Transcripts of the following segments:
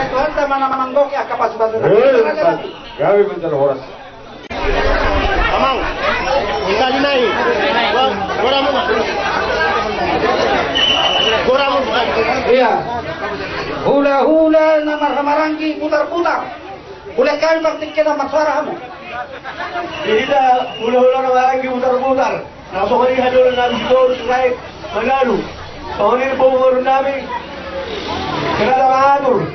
Tuhan teman manggok ya kapasitas. Gawe mencari horas. Amang, kita dinai. Goramu. Iya. Hula-hula nama Ramaranggi putar-putar. Boleh kami praktikkan nama suara kamu? Tidak, hula-hula Ramaranggi putar-putar. Langsung ini hadir nabi Dor Surai Manalu. Tahun ini baru nabi. Kenapa mengatur?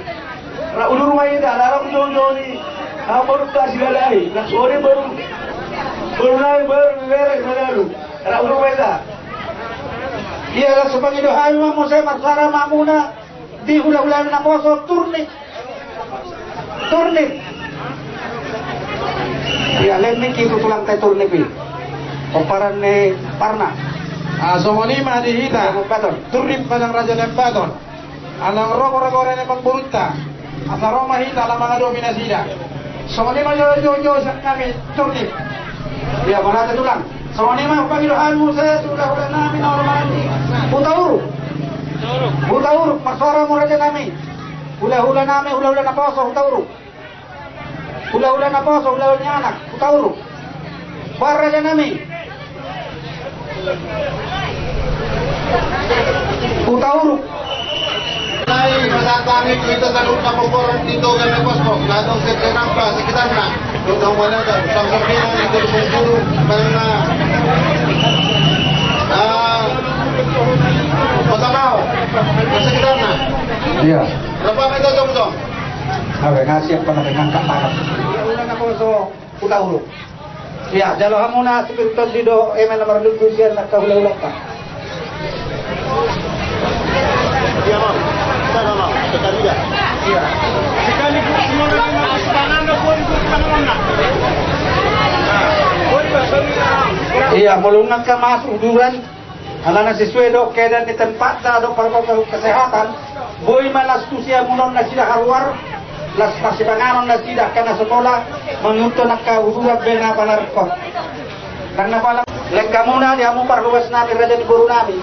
Udah rumah ini dah, dalam jauh-jauh ni. Baru kasih lalai. Nak sore baru nabi baru beres Manalu. Udah rumah ini dah. Iya lah sebagai doa Imam Musa Marsara Mamuna di hula-hula na poso turnip. Iya lemik itu tulang teh turnip ini. Oparan ni parna. Songonima dihita. Turnip padang raja Lembaton. Alang roko-roko rene pangburunta. Asa Roma hita la mga dominasida. Songonima yo kami turnip. Iya mana teh tulang. Songonima pagi doa Musa sudah namin orang ini. Hutauruk, Marsara Muraja kami. Hula-hula namin, hula-hula na poso, hutauruk. Hula-hula na poso, hula-hula ni anak, hutauruk. Baraja namin. Hutauruk. Ay, masakangit kita sa lupa po po dito kami posko. Gatong setenang pa sa kita na. Dito mo na daw. Sasabihin na dito sa guru na Pasamaw. Sa kita na. Iya. Berapa meter dong? Awe ngasih apa nak ngangkat tangan. Hula na poso, hutauruk. Iya, jalo hamuna spiriton dido emen nomor lugu sian nak hula-hula ka. Iya, Mam. Sana, Mam. Sekali ya. Iya. Sekali semua orang sepanjang pun sepanjang. Iya, melungat ke mas uduran. Alana sesuai dok keadaan di tempat dah dok protokol kesehatan. Boy malas tusia mulon na sila haruar. Las pasipanganon na sila kana sekolah menuntut nak uduran bena panarko. Karena pala lengka muna dia mu parluas namin raja di guru namin.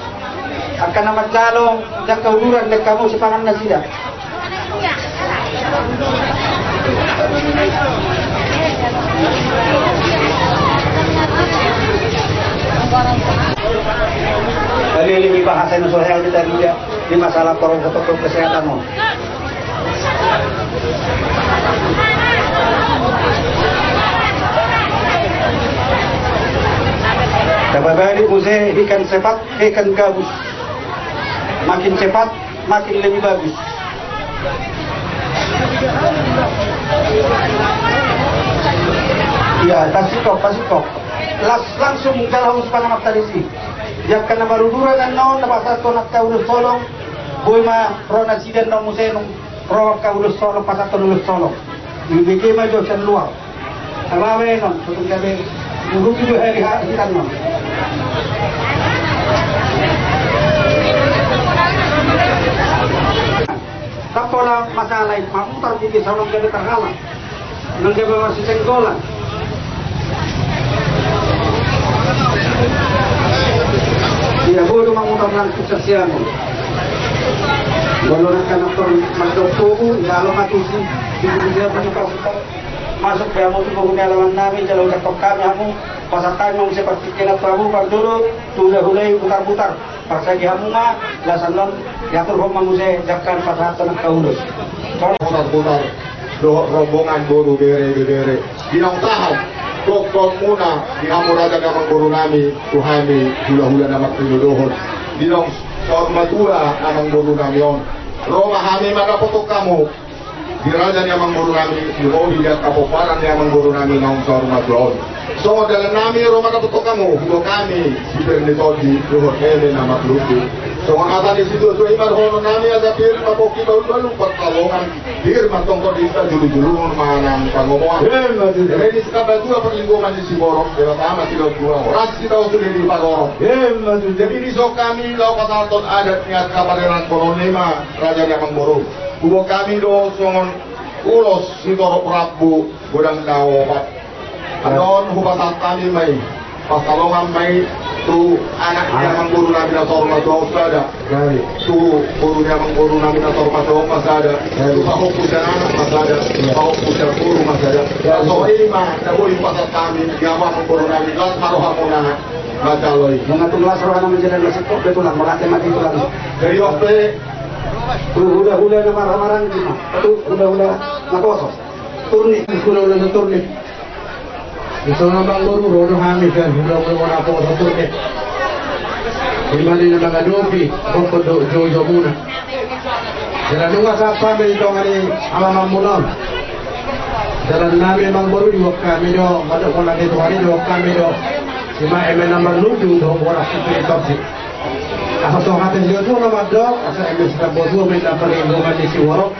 Akan naman lalong dan kauduran lengka mu sipangan na sila. Dari lebih bahasa yang sosial kita juga di masalah protokol kesehatan mo. Kababari museh ikan cepat, ikan gabus. Makin cepat, makin lebih bagus. Iya, pasikok. Langsung dalam sepanjang tadi sih. Dia kena baru dura dan naon dapat satu nak kaulus solong. Boy ma rona siden no musenong pro kaulus solong pasat tulus solong. Ibigay ma jo sen luar. Abawe non, tutung gabe. Guru itu hari hitan non. Tapola masalah itu mamutar bukit solong gabe terhalang. Nang gabe masih senggolan. Iya, bodoh mengutam langsung sesian. Walau nak kantor masuk tubuh, dalam matusi, dia penyuka masuk ke amu tubuh lawan nami, jalan cakap kami amu, pasatan yang seperti kena prabu dulu, tuleh-huleh putar-putar, paksa hamu mah, lasan non, yatur homa muse jakkan pasatan nak kaulus. Putar-putar, rombongan guru dere, binang tahan. Doktor muna di amuraga namang guru nami tuhami hula-hula namang pinudohon dinong sormatura namang guru nami on Roma hami magapotok kamu di raja namang guru nami yumohi dan kapoparan namang guru nami naong sormatura so dalam nami Roma magapotok kamu hulo kami si Bernitodi yuhon ele namang lupi so ang di situ so imar hono nami ada pir mapoki baru pertolongan pir matong kodista julu-julu manang pangomoan ini sekabatu apa lingkungan di Siborok ya pertama tidak kurang orang kita sudah di Pagorok jadi di so kami lau pasalton adat niat kabareran kolonema raja Namang Boro kubo kami do songon ulos si Toro Prabu godang dawo pat anon hubasal kami may Pasalongan may tu anaknya mengguru namin na sorma tu usada. Tu guru niya mengguru namin na sorma tu masada. Tu pahok po siya anak masada. Pahok po siya guru masada. So ima na boleh pasal kami gawa mengguru namin las maroha mo na macaloy. Mga tulas roh naman dyan na sikop, betul lang, mati itu lang. Dari waktu Hula-hula na marang-marang di ma. Ito, hula-hula na koso. Turnip, hula-hula na turnip. Ito na bang guru, rono kami kan, hula-hula na po sa turnip. Imali na mga dopi, boko jojo muna. Jalan nunga sa kami ito nga ni alamang munon. Jalan namin mang guru, diwak kami do, madok na dito kami, diwak kami do. Sima eme naman ludu do, wala sipiri topsi. Ako hatin liyo na madok, asa eme sa boso, may naparinungan ni si Warok.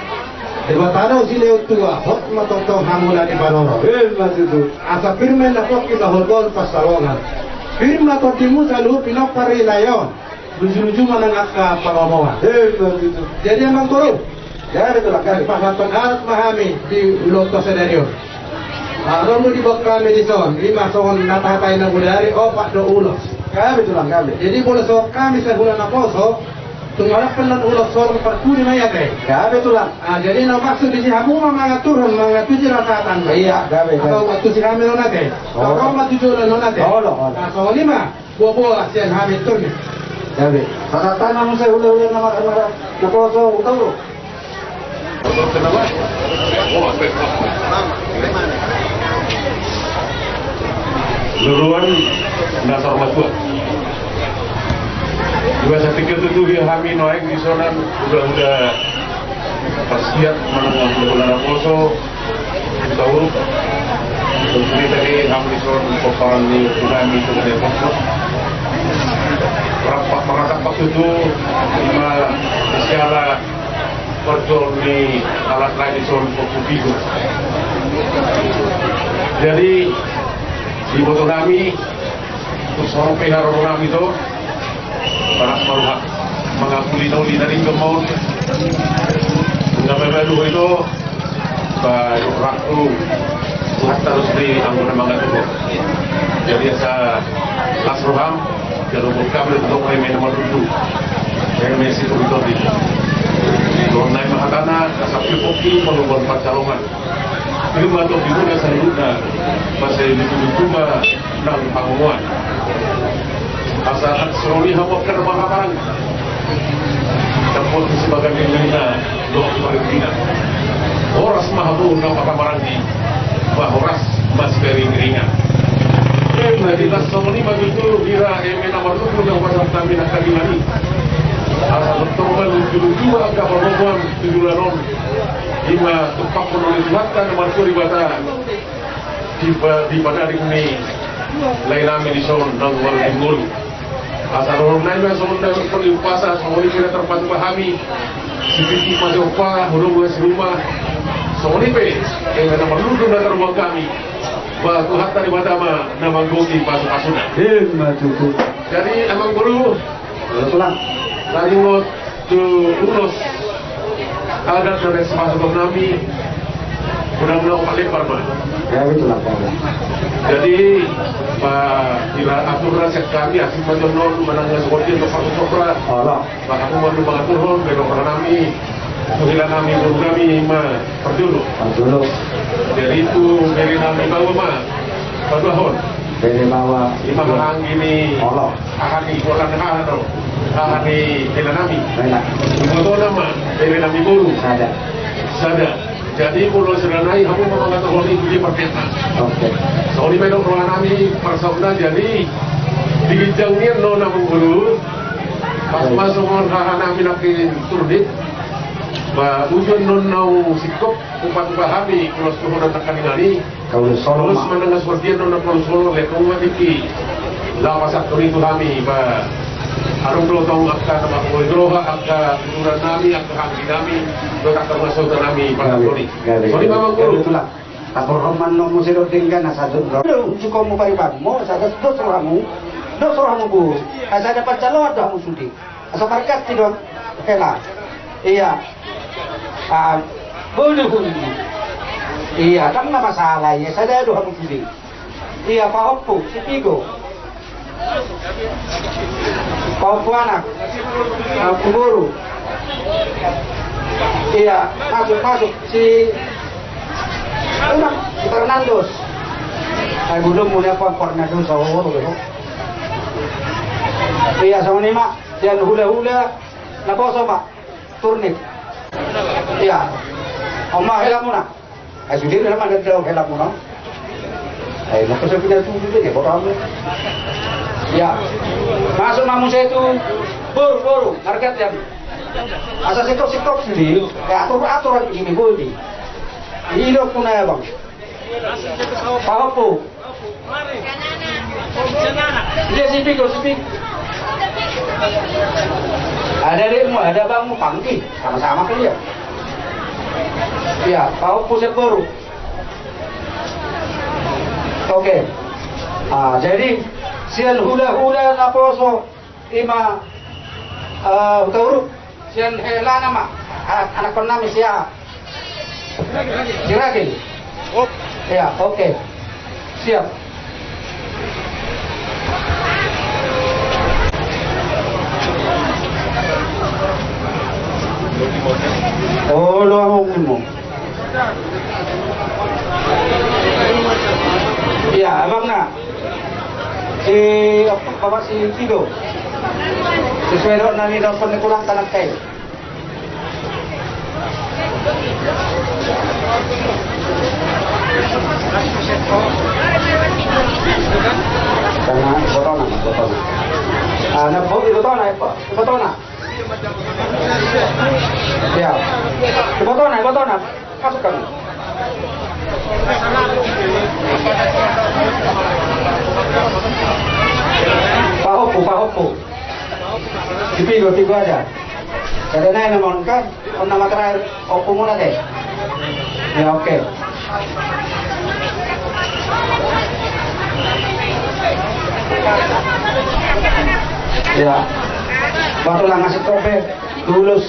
Diba tanaw si Leo tua, hot matotong hamula ni Panoro. Asa firme na po kinahulgol pasalongan. Firme na to timu sa luho, pinapari na yun. Luju-luju manangak ka pangomongan. Jadi ang magkuro. Ya, betul lah. Pahatan arat mahami di Loto Senario. Aron mo di bak kami di son, 5 son natatay na budari, 4 do ulos. Kami betul lah, kami. Jadi boleh so kami sa bulan na poso, tunggalak pelan ulos son perkuri na yate. Kami betul lah. Jadi na maksud di hamu mga turun mga tujuh rakatan. Iya, kami. Atau waktu si kami nonate. Kalau mah tujuh nonate. Oh. So 5, buah-buah sian kami turun. Kami. Pada tanah mo sa hula-hula na marang-marang na koso, utaw. Luruan dasar matua. Juga saya pikir itu dia kami naik di sana udah persiap menengah bulan Poso tahu ini tadi kami di sana paparan di kami itu dari Poso. Rapat itu lima siala perjual di alat lain di sana Poso. Jadi di foto kami seorang pihak kami itu panas maruhak mengakui nauli dari kemauan mengambil baru itu baru raku terus di anggota mengatakan jadi saya Lasroham kalau bukan untuk remeh nomor 7 remeh situ itu di Doon na mahatana kasapil poki maluban pagkalungan. Pero mato dito na sa luna masay ditutuma ng pangunguan. Asa at sorry hawak ka ng mga parang tapos sa bagang na doon sa Pilipinas. Oras mahabon ng pakamarang di oras mas kering-ringan. Madilas sa mga itu kira may namarunong ng pasang kami na kagilani. Asa bertorban lucu-lucu angka perempuan tujulanon lima tempat penulis mata nomor kuribata di pada hari ini lain kami di son nang walingul asa orang lain yang sementara perlu pasar semua kira terpadu pahami seperti masuk pa huruf rumah semua pe yang ada perlu dan terbuat kami bahwa Tuhan tadi pada nama goki pasuk-pasuknya jadi emang guru pulang. Lalu urus adat dan masuk kami mudah-mudahan paling parman. Ya betul lah. Jadi Pak Ila aturan set kami asing menjonon menangnya seperti untuk satu sokra. Allah. Pak aku mau mengaturun belok kami kehilangan kami guru kami ma perdulu. Jadi itu dari kami bawa ma padahal. Dari bawah. Lima orang gini. Allah. Akan di kolam atau akan di Telanami. Enak. Ibu nama Telanami guru. Sada. Jadi pulau Serenai kamu mau mengatakan ini di perpeta. Oke. Soalnya medok Telanami persaudaraan jadi dijangnya nona guru. Pas masuk orang Telanami nanti turdit. Ujung nonau sikop upat bahami kalau sudah tekan ini Kalau solo terus menengah seperti nona kalau solo lekong mati lawas aktor itu kami ba arung do tahu akta nama koidroha akta turunan nami akta hanggi nami berkata masuk nami pada kori sorry memang guru itulah kapal roman no musiro tinggal na sadun ro cukup mo pariban mo sa dos ramu bu asa dapat calon dah mo sudi asa markas ti dong kela iya boleh iya kan na masalah ya saya dah mo sudi iya pa oppo si pigo Paupu anak, pemburu. Iya, masuk si Fernandos. Ay belum muna pa Fernandos sa ulo ko. Iya sama ni mak, jangan hula-hula. Naposo mak, turnip. Iya, Oma hela muna. Ay sudir naman daw hela muna. Ay naposo pinatuloy din, boto mo. Ya, masuk mamu saya itu buru market ya. Asa sektor sendiri, kayak aturan begini boleh. Hidup pun ya bang. Pahapu. Dia sipik. Ada demo, ada bangmu pangki, sama-sama kan ya. Ya, pahapu sepuru. Oke. Jadi sian hula naposo ima utauruk sian hela nama anak penami siya Siragil. Ya, oke. Siap. Oh, lo mo. Ya, abang na. Si Bapak si Tido sesuai dengan nani dan penekulan tanah kain. Karena botona. Nah, botona. Ya, botona. Masukkan. Pahopo. Tigo aja. Karena yang namun kan nama terakhir opo muna deh. Ya oke. Ya. Baru lah ngasih tope lulus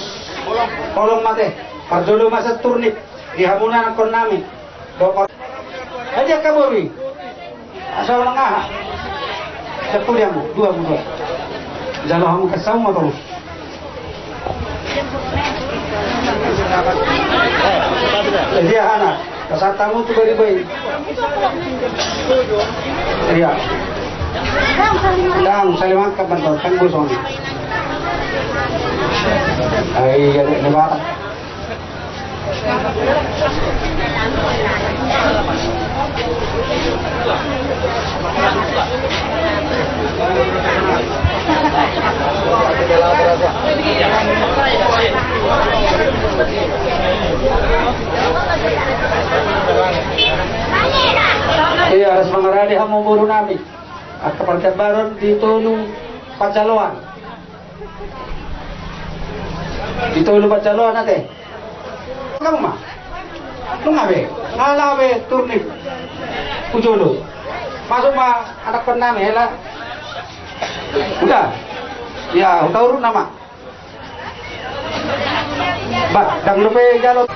kolong mate. Pardolo masa turnip di hamunan kon nami. Aja kaburi. Asal lengah. Sepuluh dua. Jangan kamu kesal atau jadi anak kesatamu tuh beri. Iya. Dang salimat kapan kau kan bosong. Ay lebar. Iya, harus mengerti hamu buru nabi. Kepercayaan baru ditolong pacaloan. Ditolong pacaloan nate. Kamu mah? Lu ngabe turnip. Ujolo. Masuk mah anak penam hela. Udah. Ya, udah urut nama. Ba, dang lupa jalur.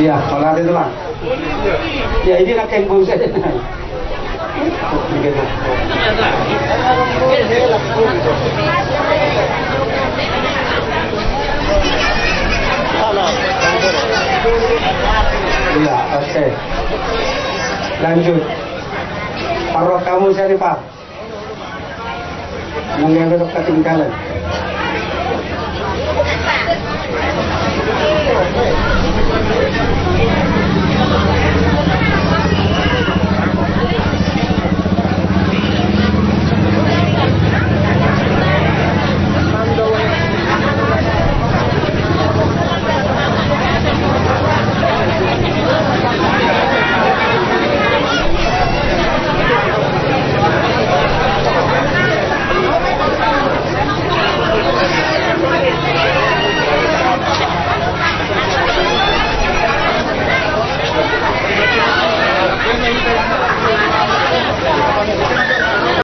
Iya, kalau ada itu bang. Ya ini nak kain bau saja. Iya, oke. Lanjut. Paruh kamu saya Pak. Mengambil ketinggalan.